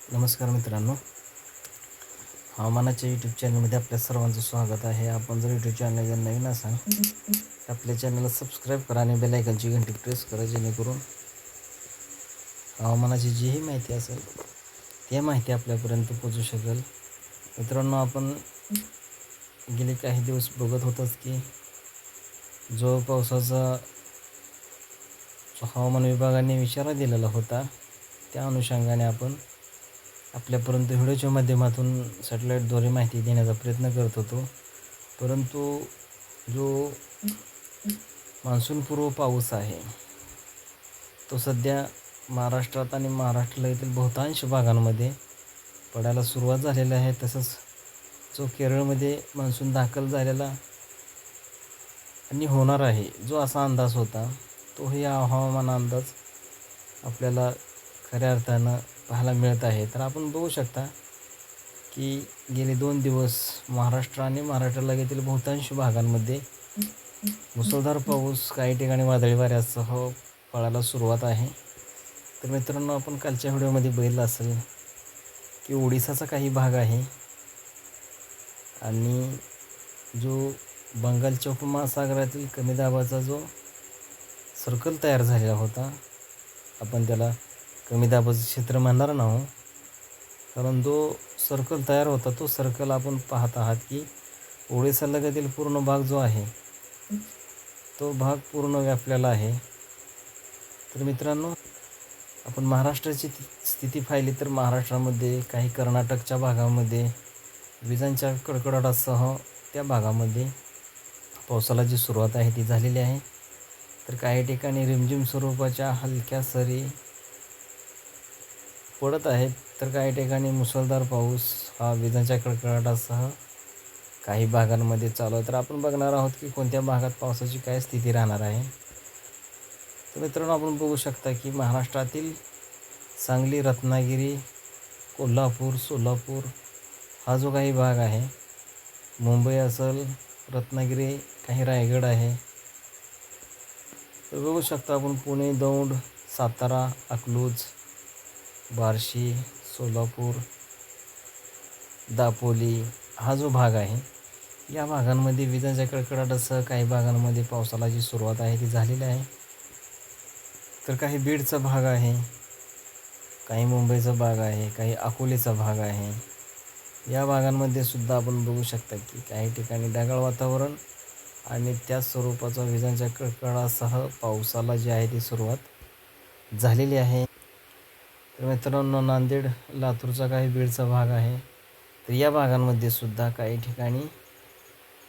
नमस्कार मित्रांनो, हवामानाच्या यूट्यूब चॅनलमध्ये आपल्या सर्वांचं स्वागत आहे. आपण जर यूट्यूब चॅनल जर नवीन असाल तर आपल्या चॅनलला सबस्क्राईब करा आणि बेल आयकॉनची घंटी प्रेस करा, जेणेकरून हवामानाची जीही माहिती असेल ती माहिती आपल्यापर्यंत पोहोचू शकेल. मित्रांनो, आपण गेले काही दिवस बघत होतोच की जो पावसाचा हवामान विभागाने इशारा दिलेला होता, त्या अनुषंगाने आपण आपल्यापर्यंत व्हिडिओच्या माध्यमातून सॅटेलाईटद्वारे माहिती देण्याचा प्रयत्न करत होतो. परंतु जो मान्सूनपूर्व पाऊस आहे तो सध्या महाराष्ट्रात आणि महाराष्ट्रातील बहुतांश भागांमध्ये पडायला सुरुवात झालेली आहे. तसंच जो केरळमध्ये मान्सून दाखल झालेला आणि होणार आहे, जो असा अंदाज होता, तोही हवामान अंदाज आपल्याला खऱ्या अर्थानं पाहायला मिळत आहे. तर आपण बघू शकता की गेले 2 दिवस महाराष्ट्र आणि महाराष्ट्र लगतील बहुतांश भागांमध्ये मुसळधार पाऊस, काही ठिकाणी वादळी वाऱ्यासह पडायला सुरुवात आहे. तर मित्रांनो, आपण कालच्या व्हिडिओमध्ये बघितलं असेल की ओडिसाचा काही भाग आहे आणि जो बंगालच्या उपमहासागरातील कमी दाबाचा जो सर्कल तयार झालेला होता, आपण त्याला कमी दाबाचं क्षेत्र म्हणणार नाही, कारण जो सर्कल तयार होता तो सर्कल आपण पाहत आहात की ओडिसा लगतील पूर्ण भाग जो आहे तो भाग पूर्ण व्यापलेला आहे. तर मित्रांनो, आपण महाराष्ट्राची स्थिती पाहिली तर महाराष्ट्रामध्ये काही कर्नाटकच्या भागामध्ये विजांच्या कडकडाटासह त्या भागामध्ये पावसाला जी सुरुवात आहे ती झालेली आहे. तर काही ठिकाणी रिमझिम स्वरूपाच्या हलक्या सरी पडत आहेत, तर काही ठिकाणी मुसळधार पाऊस हा विजांच्या कडकडाटासह काही भागांमध्ये चालू आहे. तर आपण बघणार आहोत की कोणत्या भागात पावसाची काय स्थिती राहणार आहे. तर मित्रांनो, आपण बघू शकता की महाराष्ट्रातील सांगली, रत्नागिरी, कोल्हापूर, सोलापूर हा जो काही भाग आहे, मुंबई असेल, रत्नागिरी, काही रायगड आहे. तर बघू शकता आपण पुणे, दौंड, सातारा, अकलूज, बार्शी, सोलापूर, दापोली हा जो भाग आहे, या भागांमध्ये विजांच्या कडकडाटासह काही भागांमध्ये पावसाला जी सुरुवात आहे ती झालेली आहे. तर काही बीडचा भाग आहे, काही मुंबईचा भाग आहे, काही अकोलेचा भाग आहे. या भागांमध्ये सुद्धा आपण बघू शकता की काही ठिकाणी ढगाळ वातावरण आणि त्याच स्वरूपाचा विजांच्या कडकडाटासह पावसाला जी आहे ती सुरुवात झालेली आहे. तर मित्रांनो, नांदेड, लातूरचा काही बीडचा भाग आहे, तर या भागांमध्ये सुद्धा काही ठिकाणी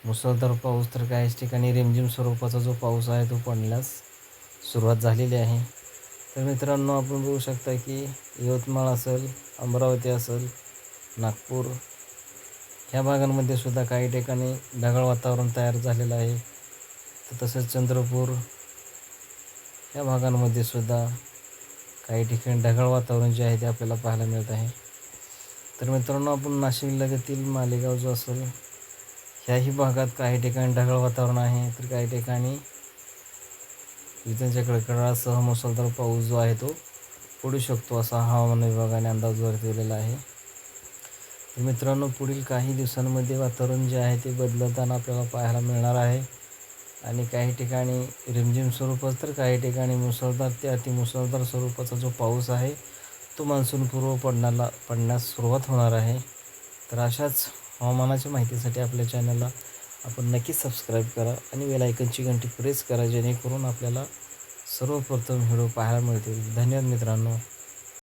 मुसळधार पाऊस, तर काही ठिकाणी रिमझिम स्वरूपाचा जो पाऊस आहे तो पडण्यास सुरुवात झालेली आहे. तर मित्रांनो, आपण बघू शकता की यवतमाळ असेल, अमरावती असेल, नागपूर ह्या भागांमध्ये सुद्धा काही ठिकाणी ढगाळ वातावरण तयार झालेलं आहे. तर तसेच चंद्रपूर ह्या भागांमध्ये सुद्धा काही ठिकाणी ढगाळ वातावरण जे आहे ते आपल्याला पाहायला मिळत आहे. तर मित्रांनो, आपण नाशिक लगतील मालेगाव जो असेल, ह्याही भागात काही ठिकाणी ढगाळ वातावरण आहे, तर काही ठिकाणी विजांच्या कडकडाटासह मुसळधार पाऊस जो आहे तो पडू शकतो, असा हवामान विभागाने अंदाज वर्तवलेला आहे. तर मित्रांनो, पुढील काही दिवसांमध्ये वातावरण जे आहे ते बदलताना आपल्याला पाहायला मिळणार आहे आणि काही ठिकाणी रिमझिम स्वरूपात, तर काही ठिकाणी मुसळधार ते अतिमुसळधार स्वरूपाचा जो पाऊस आहे तो मान्सूनपूर्व पडण्यास सुरुवात होणार आहे. तर अशाच हवामानाच्या माहितीसाठी आपल्या चॅनलला आपण नक्कीच सबस्क्राईब करा आणि बेल आयकॉनची घंटी प्रेस करा, जेणेकरून आपल्याला सर्वप्रथम व्हिडिओ पाहायला मिळतील. धन्यवाद मित्रांनो.